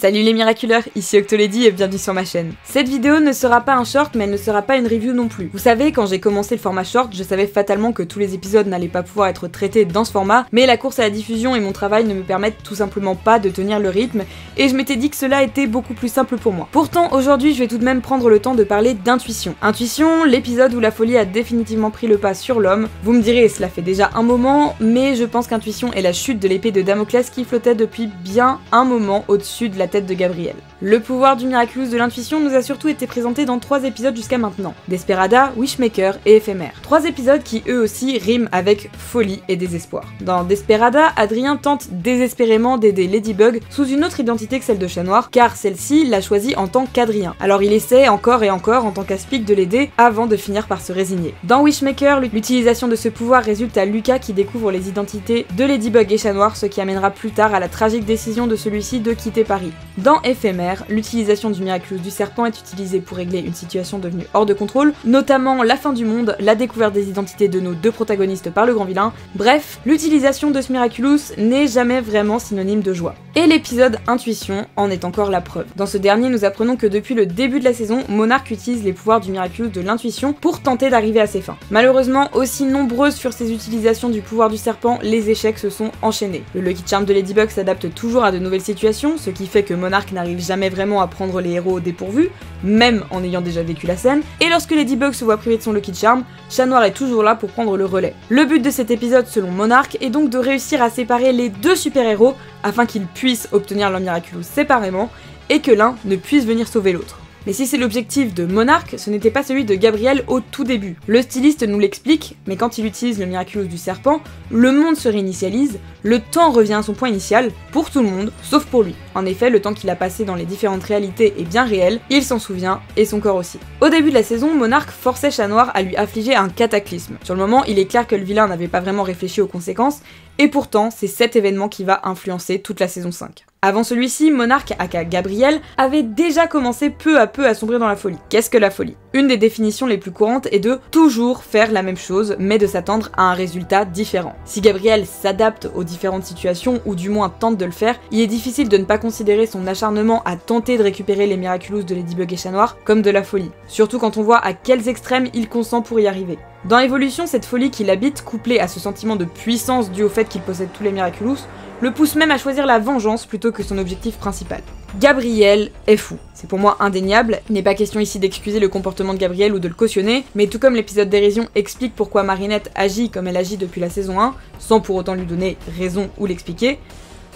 Salut les miraculeurs, ici Octolady et bienvenue sur ma chaîne. Cette vidéo ne sera pas un short mais elle ne sera pas une review non plus. Vous savez, quand j'ai commencé le format short, je savais fatalement que tous les épisodes n'allaient pas pouvoir être traités dans ce format, mais la course à la diffusion et mon travail ne me permettent tout simplement pas de tenir le rythme, et je m'étais dit que cela était beaucoup plus simple pour moi. Pourtant, aujourd'hui je vais tout de même prendre le temps de parler d'intuition. Intuition, l'épisode où la folie a définitivement pris le pas sur l'homme. Vous me direz, cela fait déjà un moment, mais je pense qu'Intuition est la chute de l'épée de Damoclès qui flottait depuis bien un moment au-dessus de la tête de Gabriel. Le pouvoir du Miraculous de l'intuition nous a surtout été présenté dans 3 épisodes jusqu'à maintenant. Desperada, Wishmaker et Éphémère. 3 épisodes qui eux aussi riment avec folie et désespoir. Dans Desperada, Adrien tente désespérément d'aider Ladybug sous une autre identité que celle de Chat Noir, car celle-ci l'a choisi en tant qu'Adrien. Alors il essaie encore et encore en tant qu'Aspic de l'aider avant de finir par se résigner. Dans Wishmaker, l'utilisation de ce pouvoir résulte à Lucas qui découvre les identités de Ladybug et Chat Noir, ce qui amènera plus tard à la tragique décision de celui-ci de quitter Paris. Dans Éphémère, l'utilisation du Miraculous du serpent est utilisée pour régler une situation devenue hors de contrôle, notamment la fin du monde, la découverte des identités de nos 2 protagonistes par le grand vilain. Bref, l'utilisation de ce Miraculous n'est jamais vraiment synonyme de joie. Et l'épisode Intuition en est encore la preuve. Dans ce dernier, nous apprenons que depuis le début de la saison, Monarch utilise les pouvoirs du Miraculous de l'intuition pour tenter d'arriver à ses fins. Malheureusement, aussi nombreuses furent ces utilisations du pouvoir du serpent, les échecs se sont enchaînés. Le Lucky Charm de Ladybug s'adapte toujours à de nouvelles situations, ce qui fait que Monarch n'arrive jamais vraiment à prendre les héros au dépourvu, même en ayant déjà vécu la scène, et lorsque Ladybug se voit privé de son Lucky Charm, Chat Noir est toujours là pour prendre le relais. Le but de cet épisode selon Monarch est donc de réussir à séparer les 2 super-héros afin qu'ils puissent obtenir leur Miraculous séparément et que l'un ne puisse venir sauver l'autre. Mais si c'est l'objectif de Monarch, ce n'était pas celui de Gabriel au tout début. Le styliste nous l'explique, mais quand il utilise le Miraculous du serpent, le monde se réinitialise, le temps revient à son point initial, pour tout le monde, sauf pour lui. En effet, le temps qu'il a passé dans les différentes réalités est bien réel, il s'en souvient, et son corps aussi. Au début de la saison, Monarch forçait Chat Noir à lui affliger un cataclysme. Sur le moment, il est clair que le vilain n'avait pas vraiment réfléchi aux conséquences, et pourtant, c'est cet événement qui va influencer toute la saison 5. Avant celui-ci, Monarch, aka Gabriel, avait déjà commencé peu à peu à sombrer dans la folie. Qu'est-ce que la folie ? Une des définitions les plus courantes est de toujours faire la même chose, mais de s'attendre à un résultat différent. Si Gabriel s'adapte aux différentes situations, ou du moins tente de le faire, il est difficile de ne pas considérer son acharnement à tenter de récupérer les Miraculous de Ladybug et Chat Noir comme de la folie. Surtout quand on voit à quels extrêmes il consent pour y arriver. Dans Évolution, cette folie qui l'habite, couplée à ce sentiment de puissance dû au fait qu'il possède tous les Miraculous, le pousse même à choisir la vengeance plutôt que son objectif principal. Gabriel est fou. C'est pour moi indéniable, il n'est pas question ici d'excuser le comportement de Gabriel ou de le cautionner, mais tout comme l'épisode Dérision explique pourquoi Marinette agit comme elle agit depuis la saison 1, sans pour autant lui donner raison ou l'expliquer,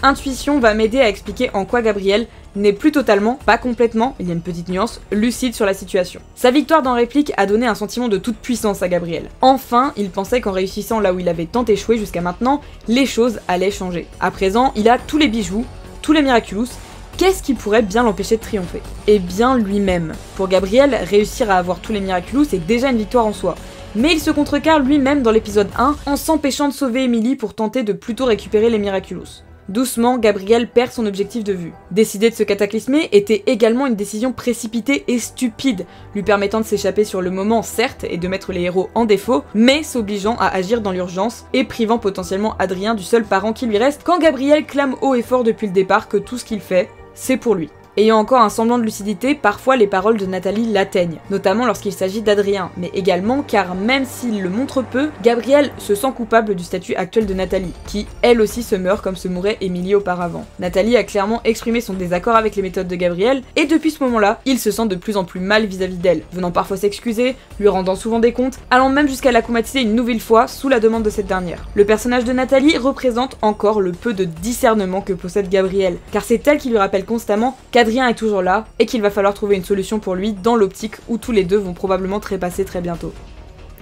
Intuition va m'aider à expliquer en quoi Gabriel n'est plus totalement, pas complètement, il y a une petite nuance, lucide sur la situation. Sa victoire dans Réplique a donné un sentiment de toute puissance à Gabriel. Enfin, il pensait qu'en réussissant là où il avait tant échoué jusqu'à maintenant, les choses allaient changer. À présent, il a tous les bijoux, tous les Miraculous. Qu'est-ce qui pourrait bien l'empêcher de triompher ? Eh bien lui-même. Pour Gabriel, réussir à avoir tous les Miraculous est déjà une victoire en soi. Mais il se contrecarre lui-même dans l'épisode 1 en s'empêchant de sauver Emily pour tenter de plutôt récupérer les Miraculous. Doucement, Gabriel perd son objectif de vue. Décider de se cataclysmer était également une décision précipitée et stupide, lui permettant de s'échapper sur le moment certes et de mettre les héros en défaut, mais s'obligeant à agir dans l'urgence et privant potentiellement Adrien du seul parent qui lui reste quand Gabriel clame haut et fort depuis le départ que tout ce qu'il fait, c'est pour lui. Ayant encore un semblant de lucidité, parfois les paroles de Nathalie l'atteignent, notamment lorsqu'il s'agit d'Adrien, mais également car même s'il le montre peu, Gabriel se sent coupable du statut actuel de Nathalie, qui elle aussi se meurt comme se mourait Émilie auparavant. Nathalie a clairement exprimé son désaccord avec les méthodes de Gabriel, et depuis ce moment-là, il se sent de plus en plus mal vis-à-vis d'elle, venant parfois s'excuser, lui rendant souvent des comptes, allant même jusqu'à la comatiser une nouvelle fois sous la demande de cette dernière. Le personnage de Nathalie représente encore le peu de discernement que possède Gabriel, car c'est elle qui lui rappelle constamment qu'Adrien est toujours là et qu'il va falloir trouver une solution pour lui dans l'optique où tous les deux vont probablement trépasser très bientôt.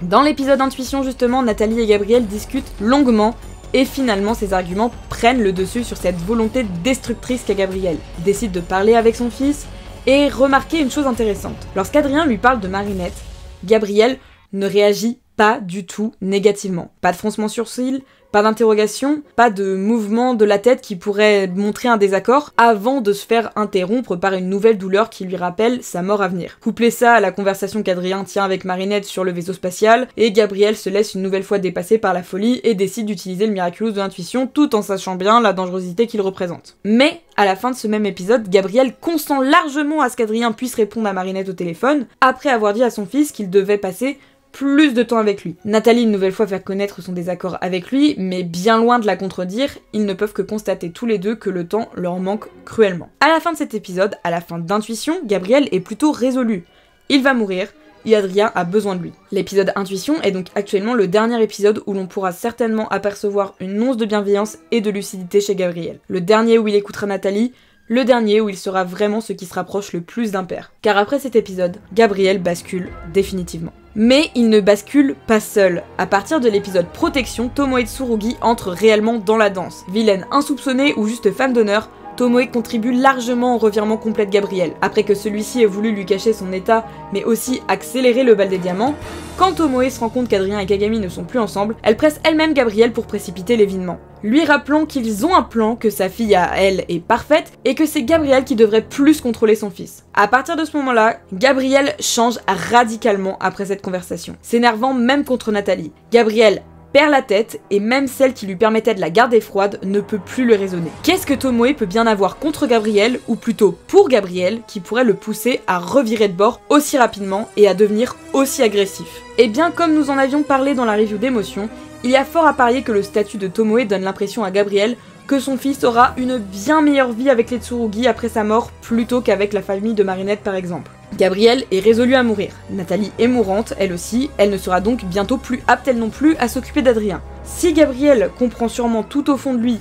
Dans l'épisode Intuition justement, Nathalie et Gabriel discutent longuement et finalement ses arguments prennent le dessus sur cette volonté destructrice qu'a Gabriel. Il décide de parler avec son fils et remarquer une chose intéressante. Lorsqu'Adrien lui parle de Marinette, Gabriel ne réagit pas du tout négativement. Pas de froncement sourcil, pas d'interrogation, pas de mouvement de la tête qui pourrait montrer un désaccord avant de se faire interrompre par une nouvelle douleur qui lui rappelle sa mort à venir. Couplez ça à la conversation qu'Adrien tient avec Marinette sur le vaisseau spatial, et Gabriel se laisse une nouvelle fois dépasser par la folie et décide d'utiliser le Miraculous de l'intuition tout en sachant bien la dangerosité qu'il représente. Mais, à la fin de ce même épisode, Gabriel consent largement à ce qu'Adrien puisse répondre à Marinette au téléphone, après avoir dit à son fils qu'il devait passer plus de temps avec lui. Nathalie une nouvelle fois fait connaître son désaccord avec lui, mais bien loin de la contredire, ils ne peuvent que constater tous les deux que le temps leur manque cruellement. À la fin de cet épisode, à la fin d'Intuition, Gabriel est plutôt résolu. Il va mourir, et Adrien a besoin de lui. L'épisode Intuition est donc actuellement le dernier épisode où l'on pourra certainement apercevoir une once de bienveillance et de lucidité chez Gabriel. Le dernier où il écoutera Nathalie, le dernier où il sera vraiment ce qui se rapproche le plus d'un père. Car après cet épisode, Gabriel bascule définitivement. Mais il ne bascule pas seul. À partir de l'épisode Protection, Tomoe Tsurugi entre réellement dans la danse. Vilaine insoupçonnée ou juste femme d'honneur, Tomoe contribue largement au revirement complet de Gabriel. Après que celui-ci ait voulu lui cacher son état, mais aussi accélérer le bal des diamants, quand Tomoe se rend compte qu'Adrien et Kagami ne sont plus ensemble, elle presse elle-même Gabriel pour précipiter l'évinement. Lui rappelant qu'ils ont un plan, que sa fille à elle est parfaite, et que c'est Gabriel qui devrait plus contrôler son fils. À partir de ce moment-là, Gabriel change radicalement après cette conversation, s'énervant même contre Nathalie. Gabriel perd la tête, et même celle qui lui permettait de la garder froide ne peut plus le raisonner. Qu'est-ce que Tomoe peut bien avoir contre Gabriel, ou plutôt pour Gabriel, qui pourrait le pousser à revirer de bord aussi rapidement et à devenir aussi agressif? Et bien comme nous en avions parlé dans la review d'Émotion, il y a fort à parier que le statut de Tomoe donne l'impression à Gabriel que son fils aura une bien meilleure vie avec les Tsurugi après sa mort plutôt qu'avec la famille de Marinette par exemple. Gabriel est résolu à mourir. Nathalie est mourante, elle aussi, elle ne sera donc bientôt plus apte elle non plus à s'occuper d'Adrien. Si Gabriel comprend sûrement tout au fond de lui,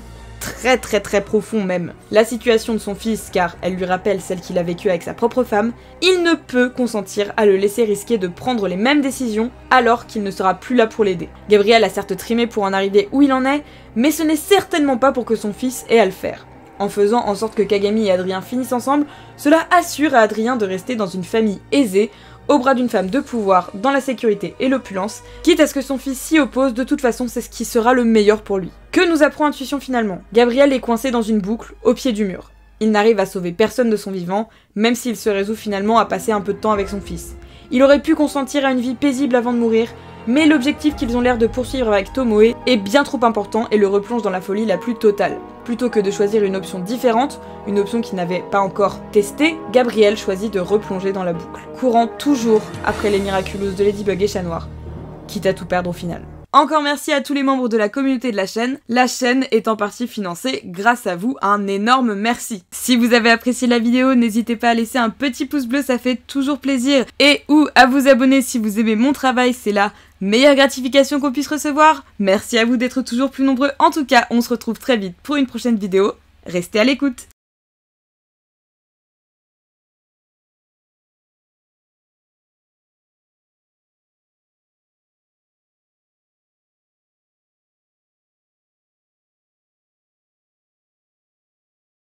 très profond même, la situation de son fils car elle lui rappelle celle qu'il a vécue avec sa propre femme, il ne peut consentir à le laisser risquer de prendre les mêmes décisions alors qu'il ne sera plus là pour l'aider. Gabriel a certes trimé pour en arriver où il en est, mais ce n'est certainement pas pour que son fils ait à le faire. En faisant en sorte que Kagami et Adrien finissent ensemble, cela assure à Adrien de rester dans une famille aisée, au bras d'une femme de pouvoir, dans la sécurité et l'opulence, quitte à ce que son fils s'y oppose, de toute façon c'est ce qui sera le meilleur pour lui. Que nous apprend Intuition finalement? Gabriel est coincé dans une boucle, au pied du mur. Il n'arrive à sauver personne de son vivant, même s'il se résout finalement à passer un peu de temps avec son fils. Il aurait pu consentir à une vie paisible avant de mourir, mais l'objectif qu'ils ont l'air de poursuivre avec Tomoe est bien trop important et le replonge dans la folie la plus totale. Plutôt que de choisir une option différente, une option qu'il n'avait pas encore testée, Gabriel choisit de replonger dans la boucle, courant toujours après les Miraculous de Ladybug et Chat Noir, quitte à tout perdre au final. Encore merci à tous les membres de la communauté de la chaîne est en partie financée grâce à vous, un énorme merci. Si vous avez apprécié la vidéo, n'hésitez pas à laisser un petit pouce bleu, ça fait toujours plaisir, et ou à vous abonner si vous aimez mon travail, c'est la meilleure gratification qu'on puisse recevoir. Merci à vous d'être toujours plus nombreux, en tout cas on se retrouve très vite pour une prochaine vidéo, restez à l'écoute.